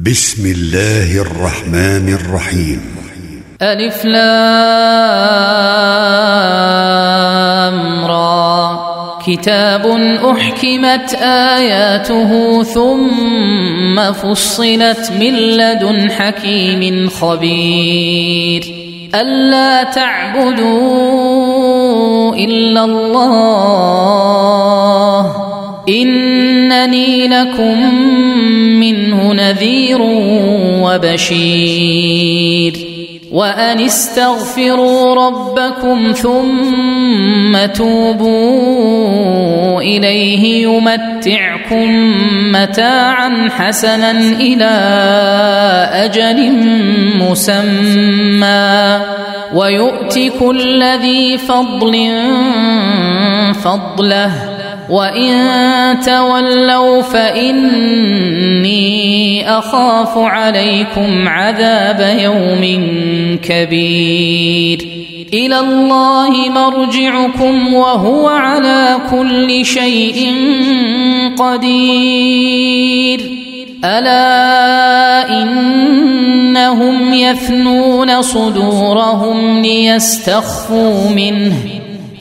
بسم الله الرحمن الرحيم. ألف لام را. كتاب أحكمت آياته ثم فصلت من لدن حكيم خبير. ألا تعبدوا إلا الله إنني لكم منه نذير وبشير. وأن استغفروا ربكم ثم توبوا إليه يمتعكم متاعا حسنا إلى أجل مسمى ويؤت كل ذي فضل فضله وإن تولوا فإني أخاف عليكم عذاب يوم كبير. إلى الله مرجعكم وهو على كل شيء قدير. ألا إنهم يثنون صدورهم ليستخفوا منه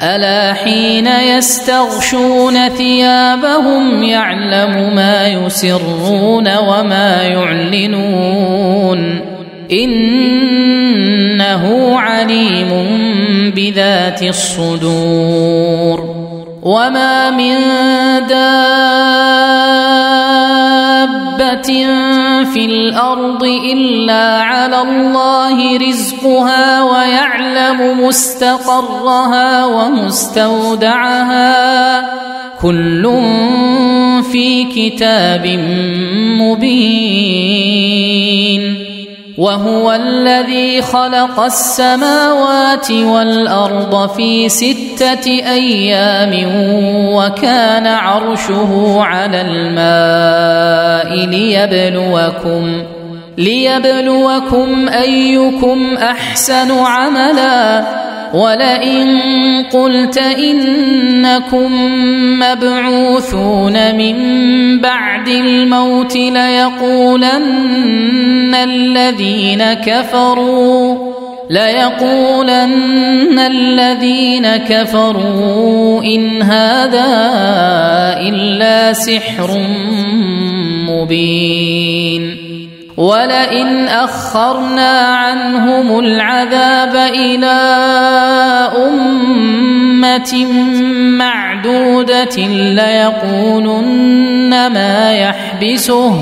ألا حين يستغشون ثيابهم يعلم ما يسرون وما يعلنون إنه عليم بذات الصدور. وما من دابة في الأرض إلا على الله رزقها ويعلم مستقرها ومستودعها كل في كتاب مبين. وهو الذي خلق السماوات والأرض في 6 أيام وكان عرشه على الماء ليبلوكم أيكم أحسن عملا. ولئن قلت إنكم مبعوثون من بعد الموت ليقولن الذين كفروا إن هذا إلا سحر مبين. ولئن أخرنا عنهم العذاب إلى أمة معدودة ليقولن ما يحبسه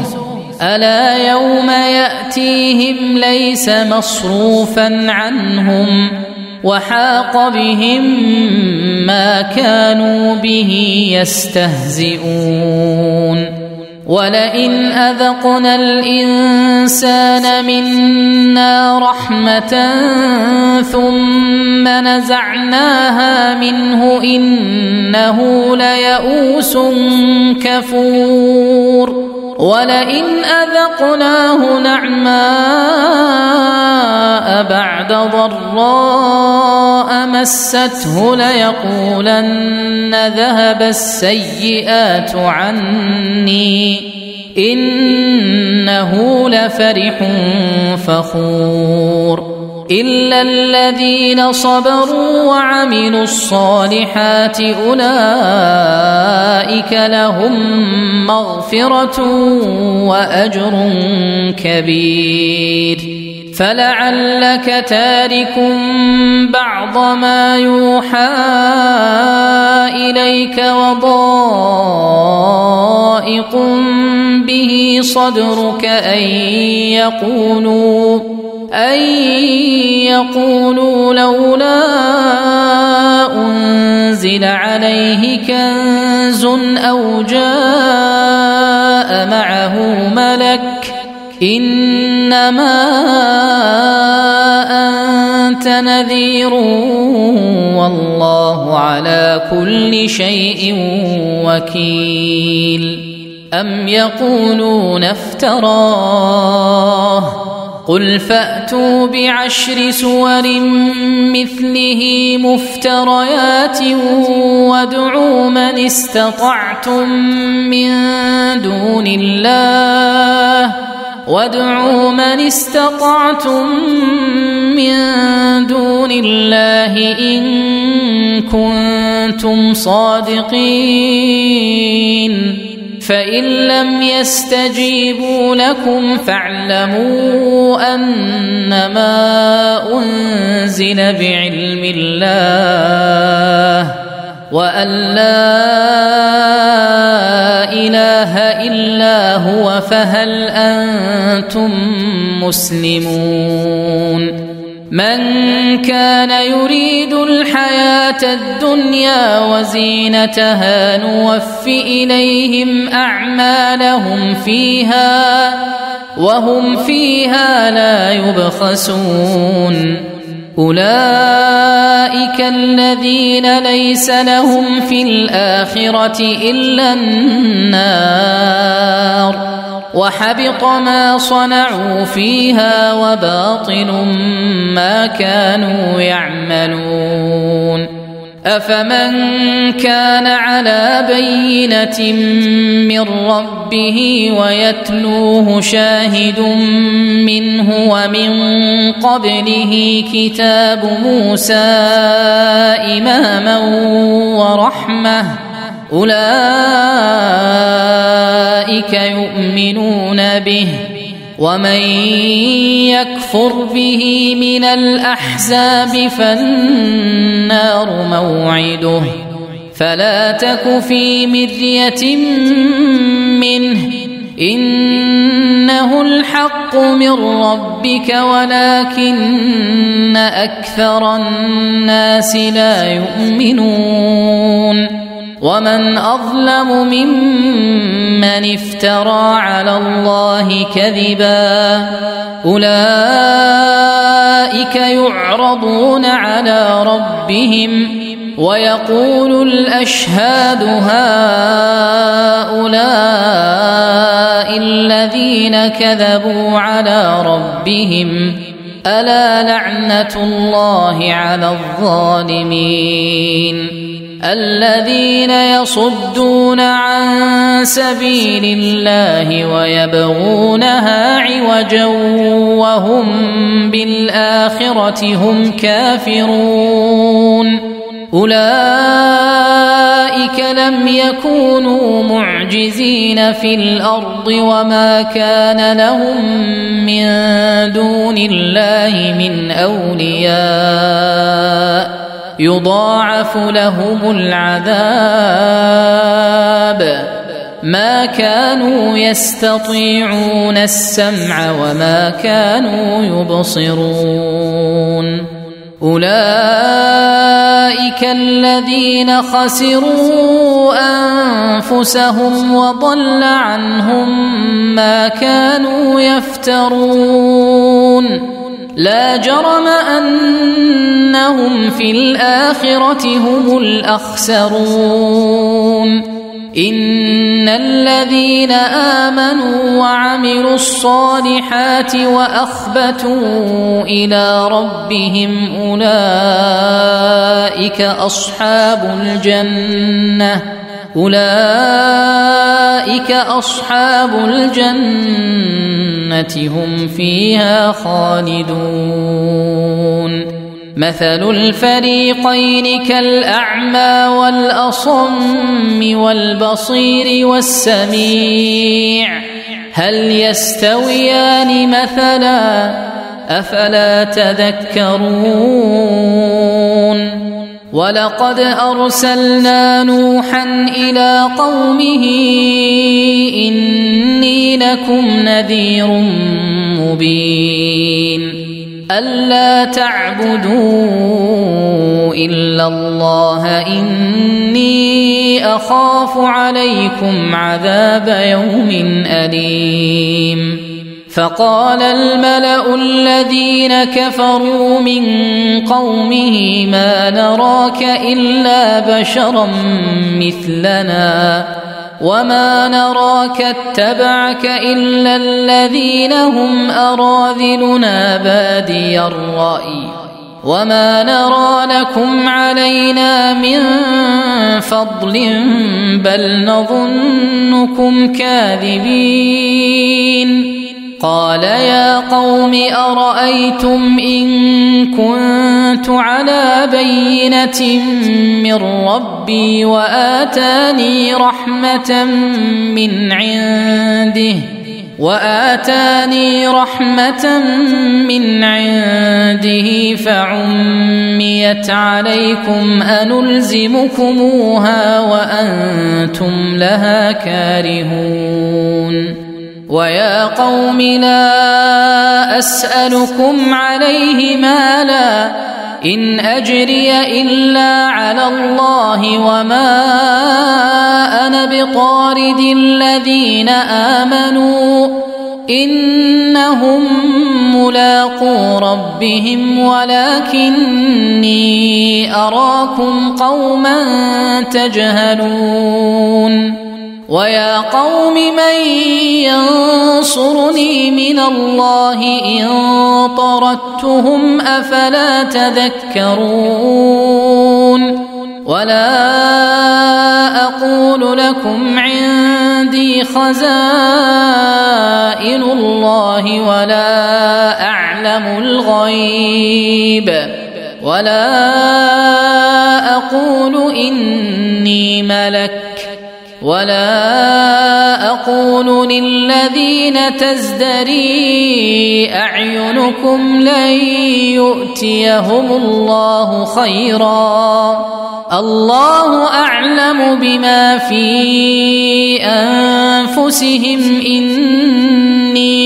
ألا يوم يأتيهم ليس مصروفا عنهم وحاق بهم ما كانوا به يستهزئون. ولئن أذقنا الإنسان منا رحمة ثم نزعناها منه إنه ليئوس كفور. ولئن أذقناه نعماء بعد ضراء مسته ليقولن ذهب السيئات عني إنه لفرح فخور. إلا الذين صبروا وعملوا الصالحات أولئك لهم مغفرة وأجر كبير. فلعلك تارك بعض ما يوحى إليك وضائق به صدرك أن يقولوا لولا أنزل عليه كنز أو جاء معه ملك إنما أنت نذير والله على كل شيء وكيل. أم يقولون افتراه قل فأتوا ب10 سور مثله مفتريات وادعوا من استطعتم من دون الله وادعوا من استطعتم من دون الله إن كنتم صادقين فإن لم يستجيبوا لكم فاعلموا أنما أنزل بعلم الله وأن لا إله إلا هو فهل أنتم مسلمون من كان يريد الحياة الدنيا وزينتها نوف إليهم أعمالهم فيها وهم فيها لا يبخسون أولئك الذين ليس لهم في الآخرة إلا النار وحبط ما صنعوا فيها وباطل ما كانوا يعملون أفمن كان على بينة من ربه ويتلوه شاهد منه ومن قبله كتاب موسى إماما ورحمة أولئك يؤمنون به ومن يكفر به من الأحزاب فالنار موعده فلا تك في مرية منه إنه الحق من ربك ولكن أكثر الناس لا يؤمنون ومن أظلم ممن افترى على الله كذبا أولئك يعرضون على ربهم ويقول الأشهاد هؤلاء الذين كذبوا على ربهم ألا لعنة الله على الظالمين الذين يصدون عن سبيل الله ويبغونها عوجا وهم بالآخرة هم كافرون أولئك لم يكونوا معجزين في الأرض وما كان لهم من دون الله من أولياء يضاعف لهم العذاب ما كانوا يستطيعون السمع وما كانوا يبصرون أولئك الذين خسروا أنفسهم وضل عنهم ما كانوا يفترون لا جرم أنهم في الآخرة هم الأخسرون إن الذين آمنوا وعملوا الصالحات وأخبتوا إلى ربهم أولئك أصحاب الجنة هم فيها خالدون مثل الفريقين كالأعمى والأصم والبصير والسميع هل يستويان مثلا أفلا تذكرون ولقد أرسلنا نوحا إلى قومه إني لكم نذير مبين ألا تعبدوا إلا الله إني أخاف عليكم عذاب يوم أليم فقال الملأ الذين كفروا من قومه ما نراك إلا بشرا مثلنا وما نراك اتبعك إلا الذين هم أراذلنا بادي الرأي وما نرى لكم علينا من فضل بل نظنكم كاذبين قال يا قوم أرأيتم إن كنت على بينة من ربي وآتاني رحمة من عنده فعميت عليكم أنلزمكموها وأنتم لها كارهون ويا قوم لا أسألكم عليه مالا إن أجري إلا على الله وما أنا بطارد الذين آمنوا إنهم ملاقو ربهم ولكني أراكم قوما تجهلون ويا قوم من ينصرني من الله إن طردتهم أفلا تذكرون ولا أقول لكم عندي خزائن الله ولا أعلم الغيب ولا أقول إني ملك ولا أقول للذين تزدري أعينكم لن يؤتيهم الله خيرا الله أعلم بما في أنفسهم إني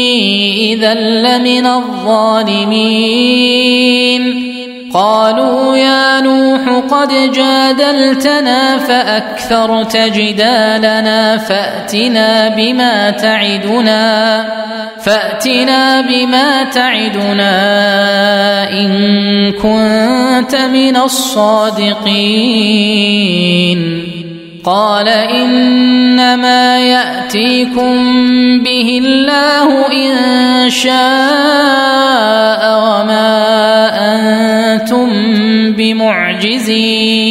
إذا لمن الظالمين قالوا يا نوح قد جادلتنا فأكثرت جدالنا فأتنا بما تعدنا إن كنت من الصادقين قال إنما يأتيكم به الله إن شاء وما أنتم بمعجزين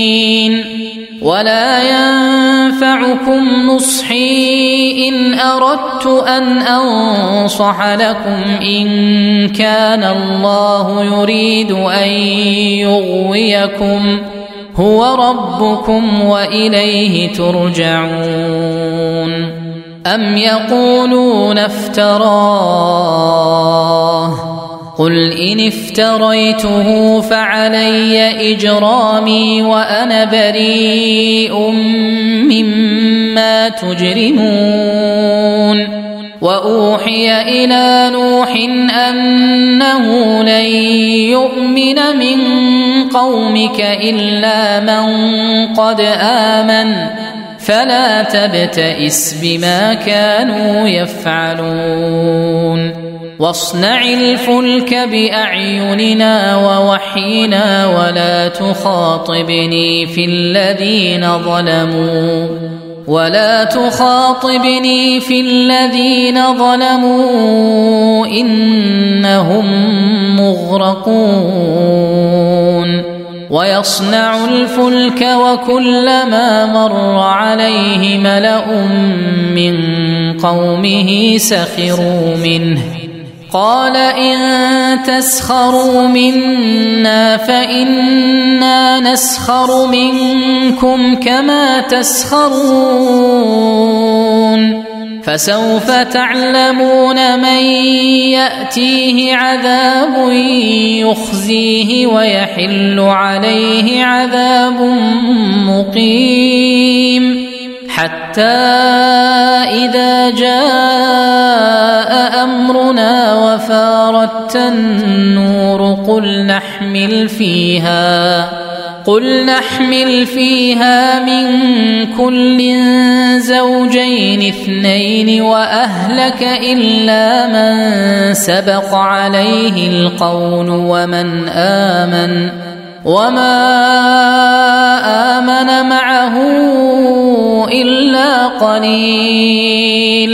ولا ينفعكم نصحي إن أردت أن أنصح لكم إن كان الله يريد أن يغويكم هو ربكم وإليه ترجعون أم يقولون افتراه قل إن افتريته فعلي إجرامي وأنا بريء مما تجرمون وأوحي إلى نوح أنه لن يؤمن من قومك إلا من قد آمن فلا تبتئس بما كانوا يفعلون واصنع الفلك بأعيننا ووحينا ولا تخاطبني في الذين ظلموا إنهم مغرقون ويصنع الفلك وكلما مر عليه ملأ من قومه سخروا منه قال إن تسخروا منا فإنا نسخر منكم كما تسخرون فسوف تعلمون من يأتيه عذاب يخزيه ويحل عليه عذاب مقيم حتى إذا جاء أمرنا وفارت النور قل نحمل فيها من كل زوجين اثنين وأهلك إلا من سبق عليه القول ومن آمن وما آمن معه إلا قليل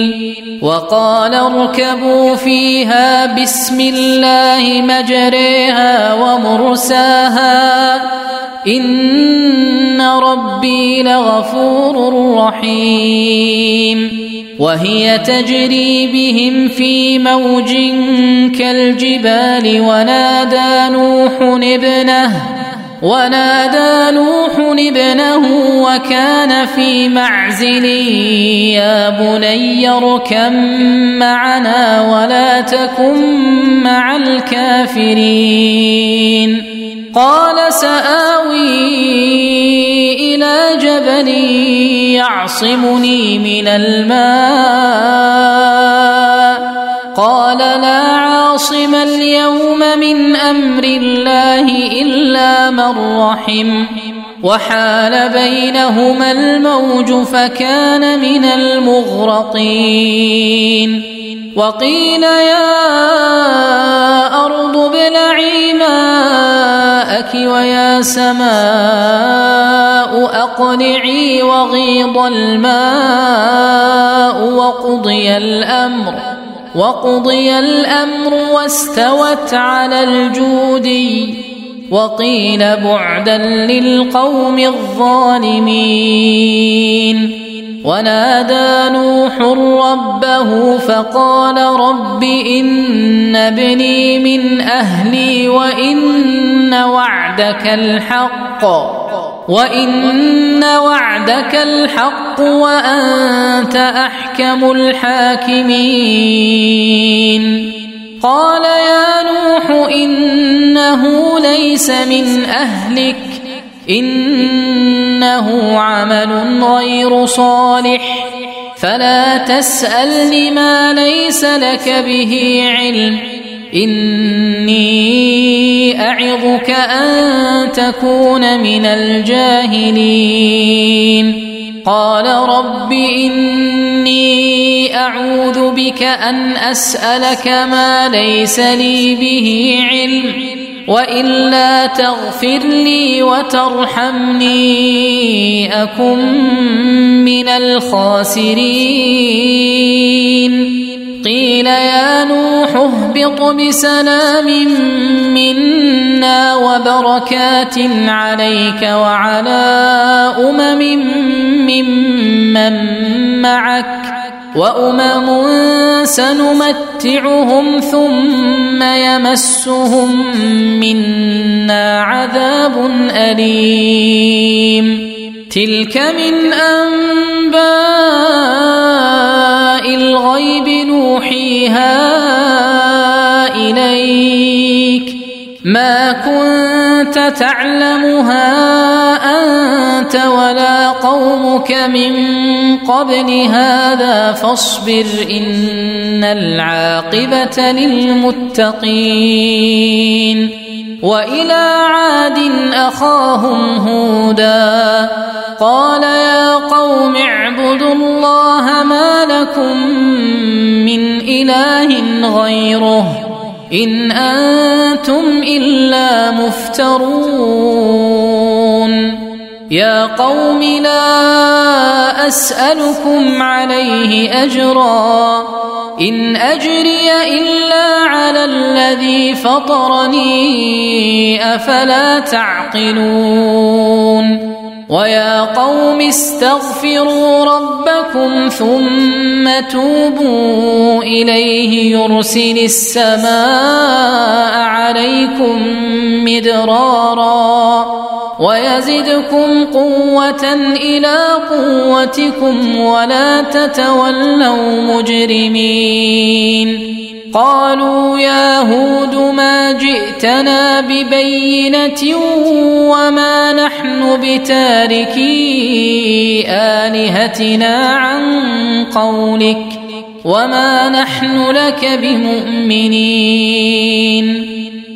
وقال اركبوا فيها بسم الله مجريها ومرساها إن ربي لغفور رحيم وهي تجري بهم في موج كالجبال ونادى نوح ابنه وكان في معزل يا بني اركب معنا ولا تكن مع الكافرين قال سآوي إلى جبل يعصمني من الماء قال لا عاصم اليوم من أمر الله إلا من رحم وحال بينهما الموج فكان من المغرقين وقيل يا أرض ابلعي ماءك ويا سماء أقلعي وغيض الماء وقضي الأمر واستوت على الجودي وقيل بعدا للقوم الظالمين ونادى نوح ربه فقال رب إن ابني من أهلي وإن وعدك الحق وأنت أحكم الحاكمين قال يا نوح إنه ليس من أهلك إنه عمل غير صالح فلا تسألني ما ليس لك به علم إني أعظك أن تكون من الجاهلين قال رب إني أعوذ بك أن أسألك ما ليس لي به علم وإلا تغفر لي وترحمني أكن من الخاسرين قيل يا نوح اهبط بسلام منا وبركات عليك وعلى ممن معك وأمم سنمتعهم ثم يمسهم منا عذاب أليم تلك من أنباء الغيب نوحيها إليك ما كنت تعلمها أنت ولا قومك من قبل هذا فاصبر إن العاقبة للمتقين وإلى عاد أخاهم هودا قال يا قوم اعبدوا الله ما لكم من إله غيره إن أنتم إلا مفترون يا قوم لا أسألكم عليه أجرا إن أجري إلا على الذي فطرني أفلا تعقلون ويا قوم استغفروا ربكم ثم توبوا إليه يرسل السماء عليكم مدرارا ويزدكم قوة إلى قوتكم ولا تتولوا مجرمين قالوا يا هود ما جئتنا ببينة وما نحن بتاركي آلهتنا عن قولك وما نحن لك بمؤمنين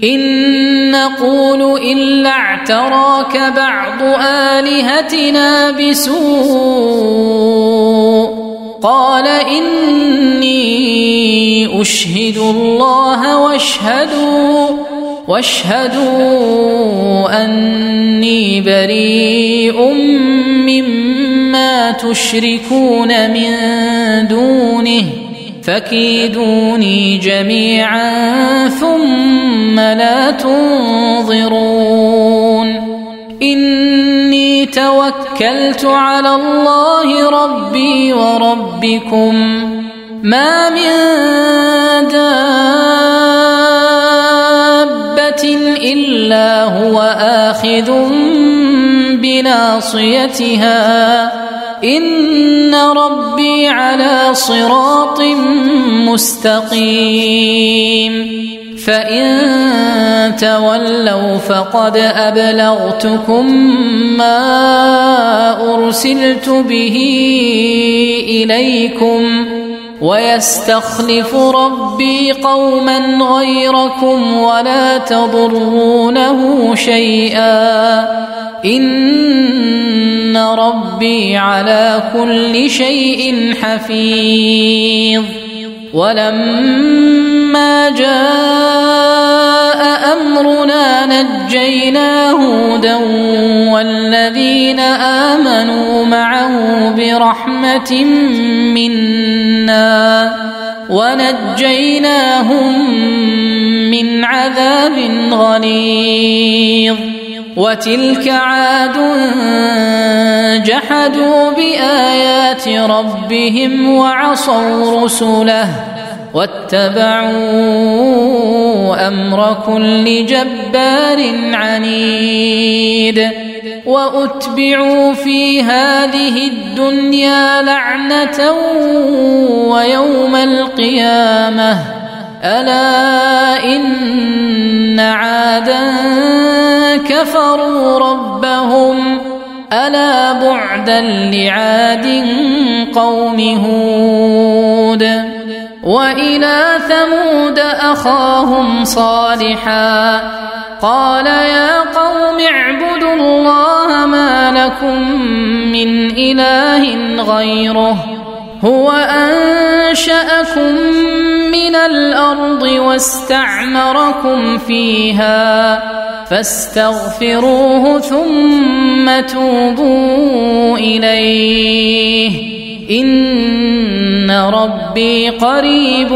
إن نقول إلا اعتراك بعض آلهتنا بسوء قال إني أشهد الله واشهدوا أني بريء مما تشركون من دونه فكيدوني جميعا ثم لا تنظرون إني توكلت على الله ربي وربكم ما من دابة إلا هو آخذ بناصيتها إن ربي على صراط مستقيم فإن تولوا فقد أبلغتكم ما أرسلت به إليكم ويستخلف ربي قوما غيركم ولا تضرونه شيئا إن ربي على كل شيء حفيظ ولما جاء أمرنا نجينا هودا والذين آمنوا معه برحمة منا ونجيناهم من عذاب غليظ وتلك عاد جحدوا بآيات ربهم وعصوا رسله واتبعوا أمر كل جبار عنيد وأتبعوا في هذه الدنيا لعنة ويوم القيامة ألا إن عادا كفروا ربهم ألا بعدا لعاد قوم هود وإلى ثمود أخاهم صالحا قال يا قوم اعبدوا الله ما لكم من إله غيره هو أنشأكم من الأرض واستعمركم فيها فاستغفروه ثم توبوا إليه إن ربي قريب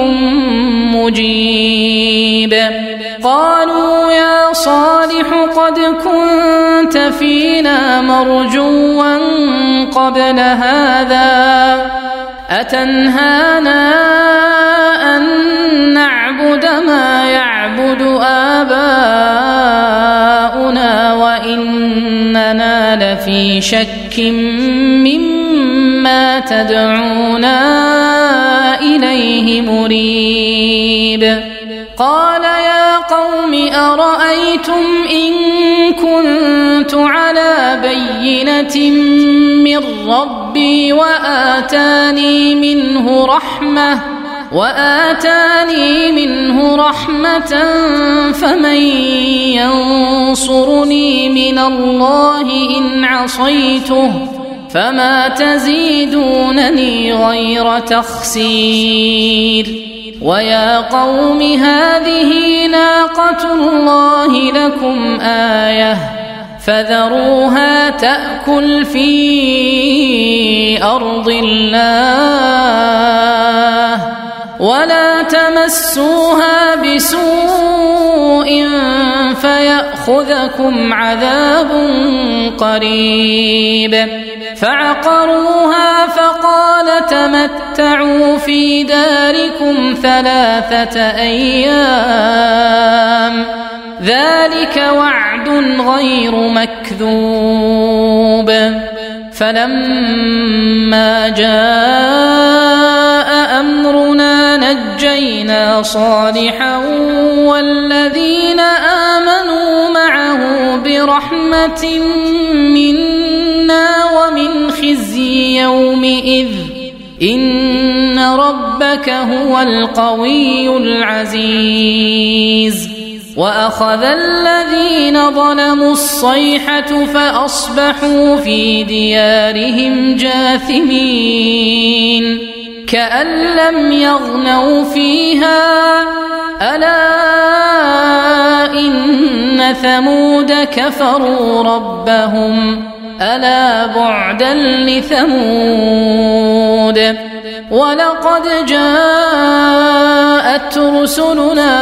مجيب قالوا يا صالح قد كنت فينا مرجوا قبل هذا أتنهانا أن نعبد ما يعبد آباؤنا وإننا لفي شك مما تدعونا إليه مريب قال يا قوم أرأيتم إن كنت على بينة من ربي وآتاني منه رحمة فمن ينصرني من الله إن عصيته فما تزيدونني غير تخسير ويا قوم هذه ناقة الله لكم آية فذروها تأكل في أرض الله ولا تمسوها بسوء فيأخذكم عذاب قريب فعقروها فقال تمتعوا في داركم 3 أيام ذلك وعد غير مكذوب فلما جاء أمرنا نجينا صالحا والذين آمنوا معه برحمة منا ومن خزي يومئذ إن ربك هو القوي العزيز وأخذ الذين ظلموا الصيحة فأصبحوا في ديارهم جاثمين كأن لم يغنوا فيها ألا إن ثمود كفروا ربهم ألا بعدا لثمود ولقد جاءت رسلنا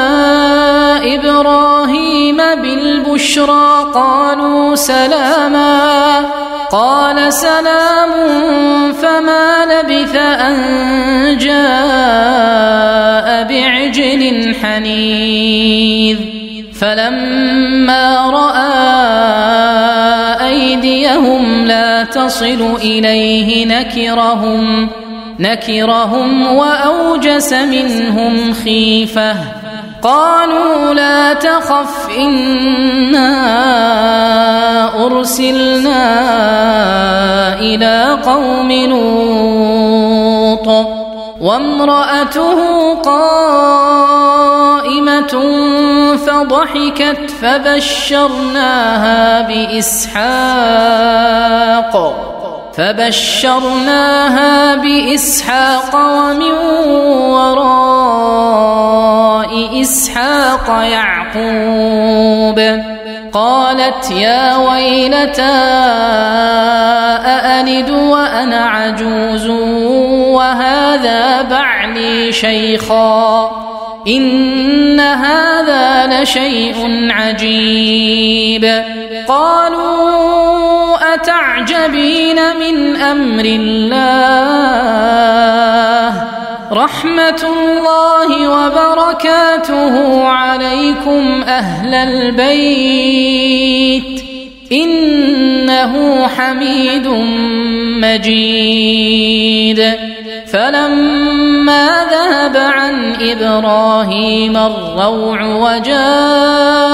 إبراهيم بالبشرى البشرى قالوا سلاما قال سلام فما لبث أن جاء بعجل حنيذ فلما رأى أيديهم لا تصل إليه نكرهم وأوجس منهم خيفة قالوا لا تخف إنا أرسلنا إلى قوم لوط وامرأته قائمة فضحكت فبشرناها بإسحاق ومن وراء إسحاق يعقوب قالت يا ويلتى أألد وأنا عجوز وهذا بعلي شيخا إن هذا لشيء عجيب قالوا أتعجبين من أمر الله رحمة الله وبركاته عليكم أهل البيت إنه حميد مجيد فلما ذهب عن إبراهيم الروع وجاءته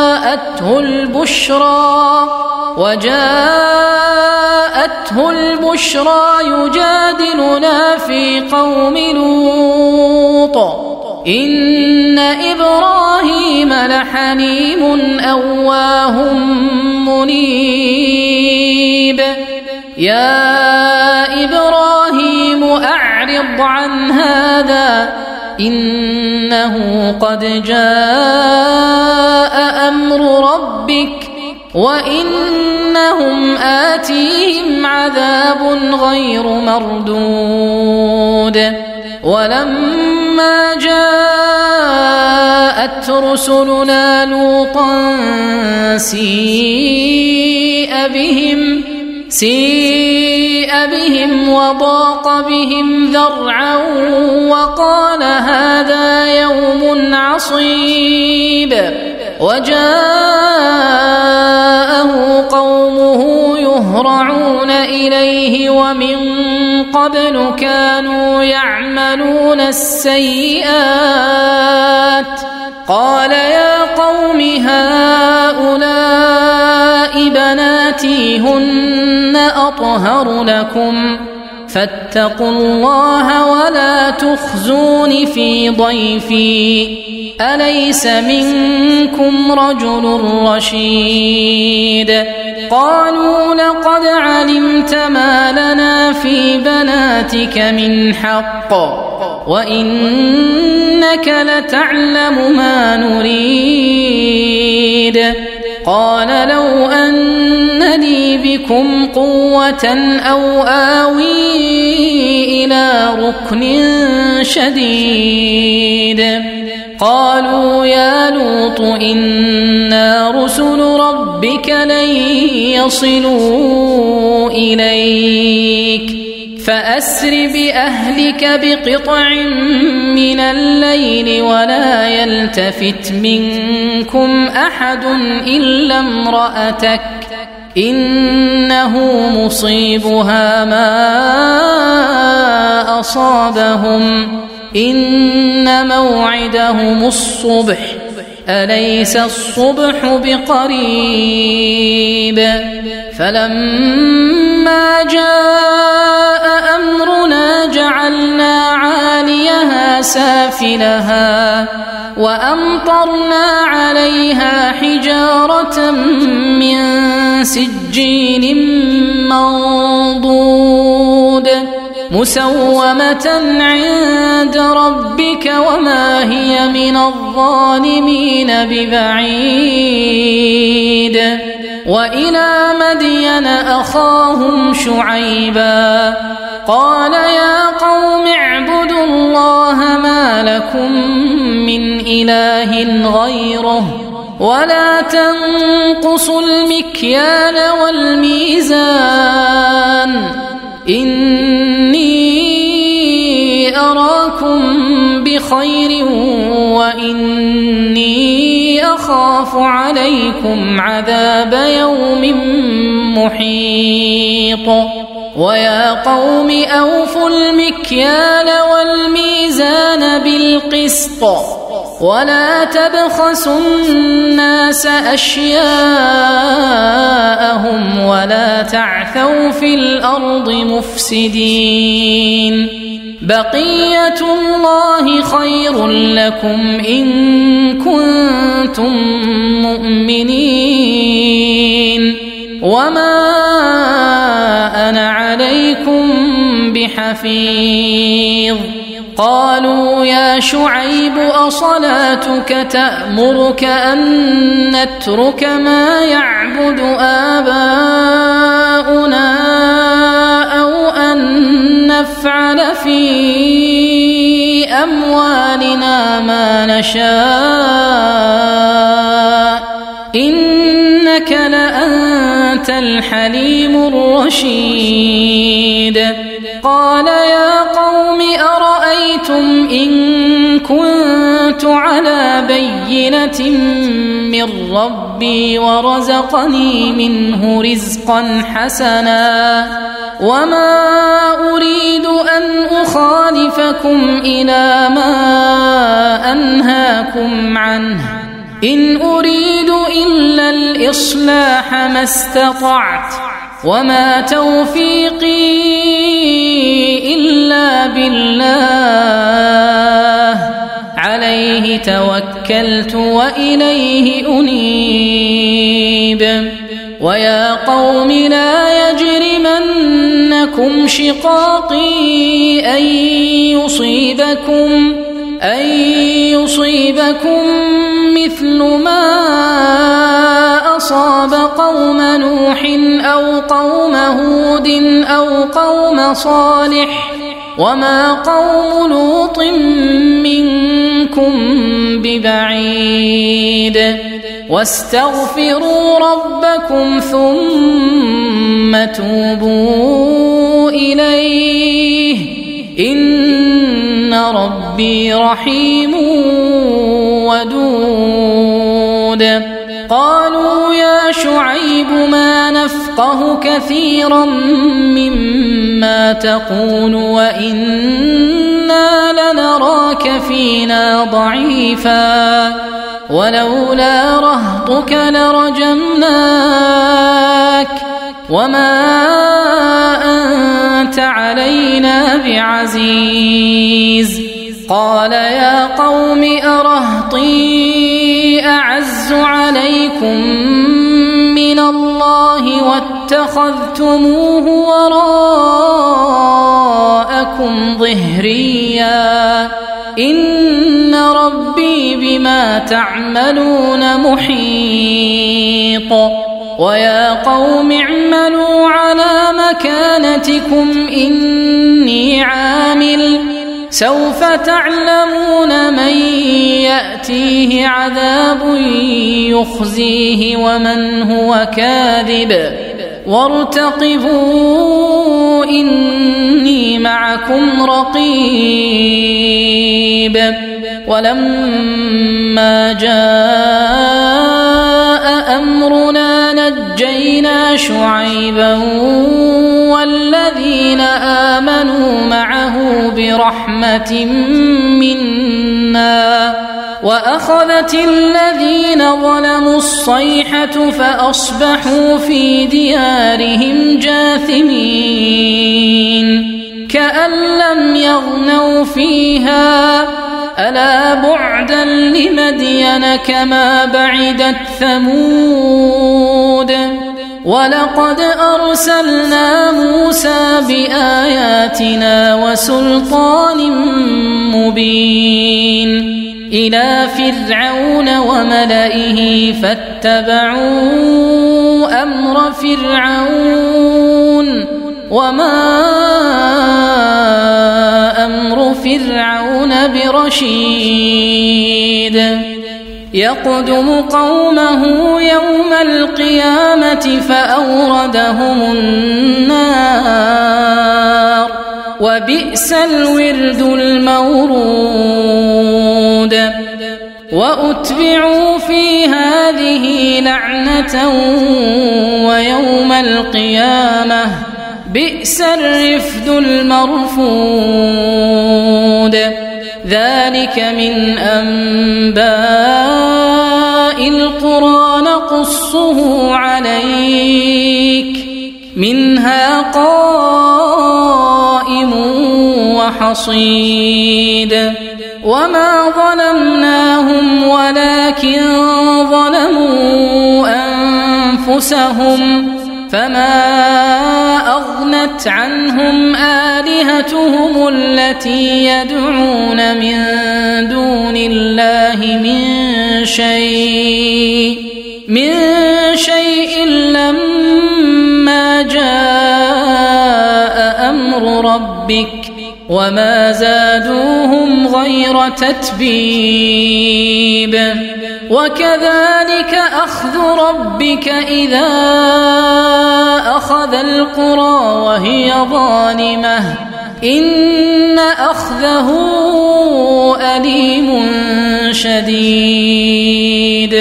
البشرى يجادلنا في قوم لوط إن إبراهيم لحليم أواه منيب يا إبراهيم أعرض عن هذا إنه قد جاء أمر ربك وإنهم آتيهم عذاب غير مردود ولما جاءت رسلنا لوطا سيء بهم وضاق بهم ذرعا وقال هذا يوم عصيب وجاءه قومه يهرعون إليه ومن قبل كانوا يعملون السيئات قال يا قوم هؤلاء بناتي هن أطهر لكم فاتقوا الله ولا تخزون في ضيفي أليس منكم رجل رشيد قالوا لقد علمت ما لنا في بناتك من حق وإنك لتعلم ما نريد قال لو أن لي بكم قوة أو آوي إلى ركن شديد قالوا يا لوط إنا رسل ربك لن يصلوا إليك فأسر بأهلك بقطع من الليل ولا يلتفت منكم أحد إلا امرأتك إنه مصيبها ما أصابهم إن موعدهم الصبح أليس الصبح بقريب فلما جاء أمرنا جعلنا عاليها سافلها وأمطرنا عليها حجارة من سجيل منضود مسومة عند ربك وما هي من الظالمين ببعيد وإلى مدين أخاهم شعيبا قال يا قوم اعبدوا الله ما لكم من إله غيره ولا تنقصوا المكيال والميزان إني أراكم بخير وإني أخاف عليكم عذاب يوم محيط ويا قوم أوفوا المكيال والميزان بالقسط ولا تبخسوا الناس أشياءهم ولا تعثوا في الأرض مفسدين بقية الله خير لكم إن كنتم مؤمنين وما أنا عليكم بحفيظ قالوا يا شعيب أصلاتك تأمرك أن نترك ما يعبد آباؤنا أو أن نفعل في أموالنا ما نشاء إنك لأنت الحليم الرشيد قال يا قوم أرأيتم إن كنت على بينة من ربي ورزقني منه رزقا حسنا وما أريد أن أخالفكم إلى ما أنهاكم عنه إن أريد إلا الإصلاح ما استطعت وما توفيقي إلا بالله عليه توكلت وإليه أنيب ويا قوم لا يجرمنكم شقاقي أن يصيبكم مثل ما أصاب قوم نوح أو قوم هود أو قوم صالح وما قوم لوط منكم ببعيد واستغفروا ربكم ثم توبوا إليه إن ربي رحيم ودود قالوا يا شعيب ما نفقه كثيرا مما تقول وإنا لنراك فينا ضعيفا ولولا رهطك لرجمناك وما أنت علينا بعزيز قال يا قوم أرهطي أعز عليكم من الله واتخذتموه وراءكم ظهريا إن ربي بما تعملون محيط ويا قوم اعملوا على مكانتكم إني عامل سوف تعلمون من يأتيه عذاب يخزيه ومن هو كاذب وارتقبوا إني معكم رقيب ولما جاء أمرنا نجينا شعيبا والذين آمنوا معه برحمة منا وأخذت الذين ظلموا الصيحة فأصبحوا في ديارهم جاثمين كأن لم يغنوا فيها ألا بعدا لمدين كما بعدت ثمود ولقد أرسلنا موسى بآياتنا وسلطان مبين إلى فرعون وملئه فاتبعوا أمر فرعون وما أمر فرعون برشيد يقدم قومه يوم القيامة فأوردهم النار وبئس الورد المورود وأتبعوا في هذه لعنة ويوم القيامة بئس الرفد المرفود ذلك من أنباء القرى نقصه عليك منها قائم وحصيد وما ظلمناهم ولكن ظلموا أنفسهم فما أغنت عنهم آلهتهم التي يدعون من دون الله من شيء لما جاء أمر ربك وما زادوهم غير تتبيب وكذلك أخذ ربك إذا أخذ القرى وهي ظالمة إن أخذه أليم شديد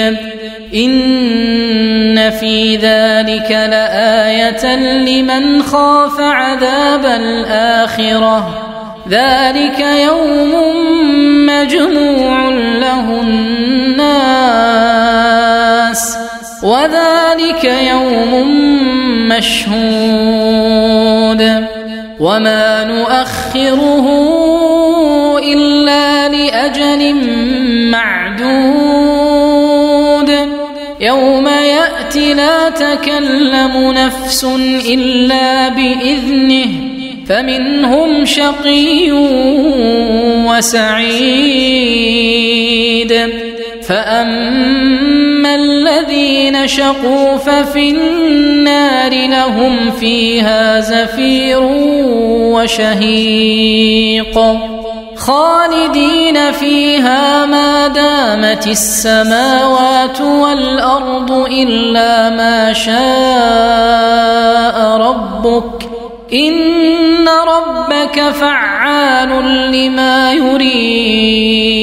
إن في ذلك لآية لمن خاف عذاب الآخرة ذلك يوم مجموع له الناس وذلك يوم مشهود وما نؤخره إلا لأجل معدود يوم يأتي لا تكلم نفس إلا بإذنه فمنهم شقي وسعيد فأما الذين شقوا ففي النار لهم فيها زفير وشهيق خالدين فيها ما دامت السماوات والأرض إلا ما شاء ربك إن ربك فعال لما يريد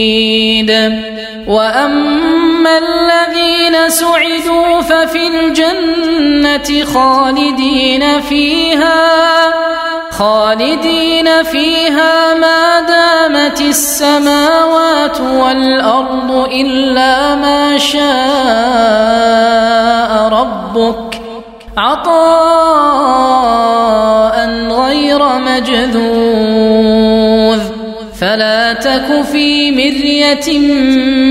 وأما الذين سعدوا ففي الجنة خالدين فيها ما دامت السماوات والأرض إلا ما شاء ربك عطاء غير مجذوذ فلا تك في مرية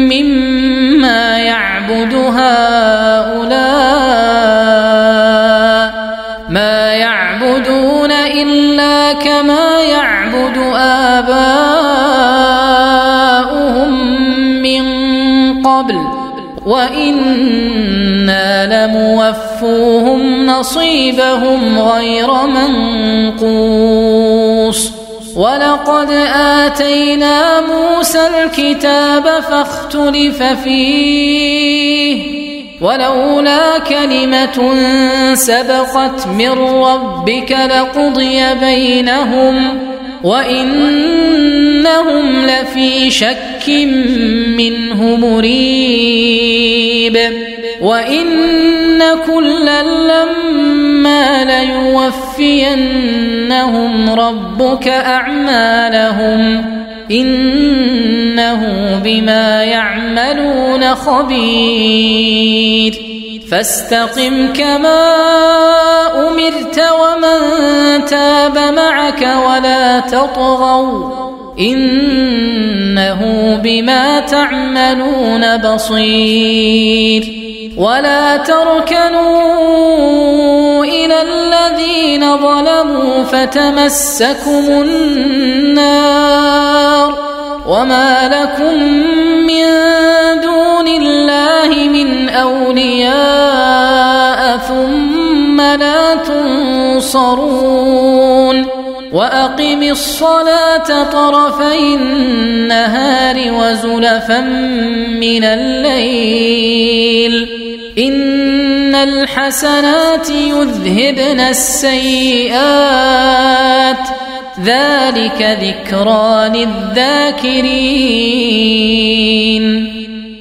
مما يعبد هؤلاء ما يعبدون إلا كما يعبد آباؤهم من قبل وإنا لموفوهم نصيبهم غير منقوص ولقد آتينا موسى الكتاب فاختلف فيه ولولا كلمة سبقت من ربك لقضي بينهم وإنهم لفي شك منه مريب وإن كلا لما ليوفينهم ربك أعمالهم إنه بما يعملون خبير فاستقم كما أمرت ومن تاب معك ولا تطغوا إنه بما تعملون بصير ولا تركنوا إلى الذين ظلموا فتمسكم النار وما لكم من دون الله من أولياء ثم لا تنصرون وأقم الصلاة طرفي النهار وزلفا من الليل إن الحسنات يذهبن السيئات ذلك ذكرى للذاكرين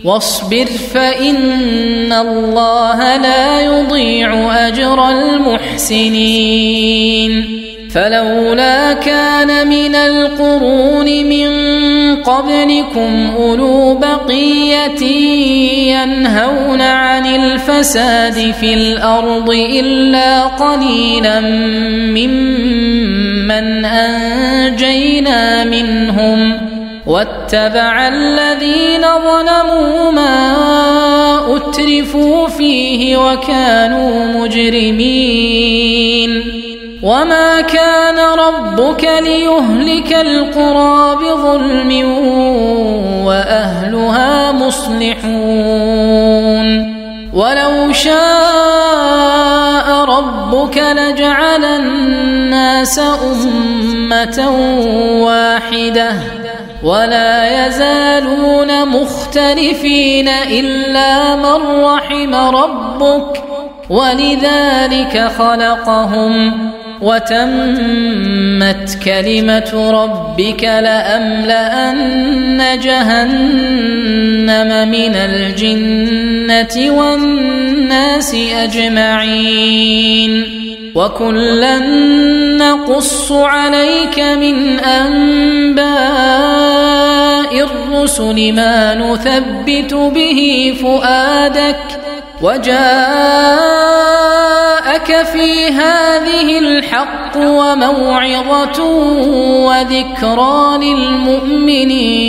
واصبر فإن الله لا يضيع أجر المحسنين فلولا كان من القرون من قبلكم أولو بقية ينهون عن الفساد في الأرض إلا قليلا ممن أنجينا منهم واتبع الذين ظلموا ما أترفوا فيه وكانوا مجرمين وما كان ربك ليهلك القرى بظلم وأهلها مصلحون ولو شاء ربك لجعل الناس أمة واحدة ولا يزالون مختلفين إلا من رحم ربك ولذلك خلقهم وتمت كلمة ربك لأملأن جهنم من الجنة والناس أجمعين وكلا نقص عليك من أنباء الرسل ما نثبت به فؤادك وجاءك في هذه الحق وموعظة وذكرى للمؤمنين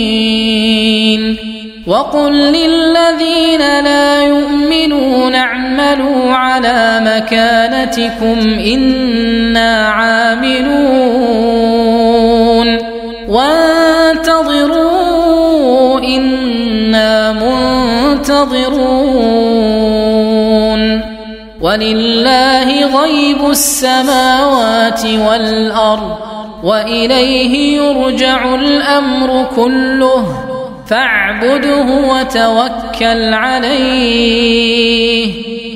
وقل للذين لا يؤمنون اعملوا على مكانتكم إنا عاملون وانتظروا إنا منتظرون ولله غيب السماوات والأرض وإليه يرجع الأمر كله فاعبده وتوكل عليه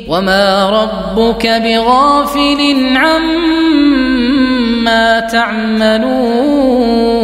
وما ربك بغافل عما تعملون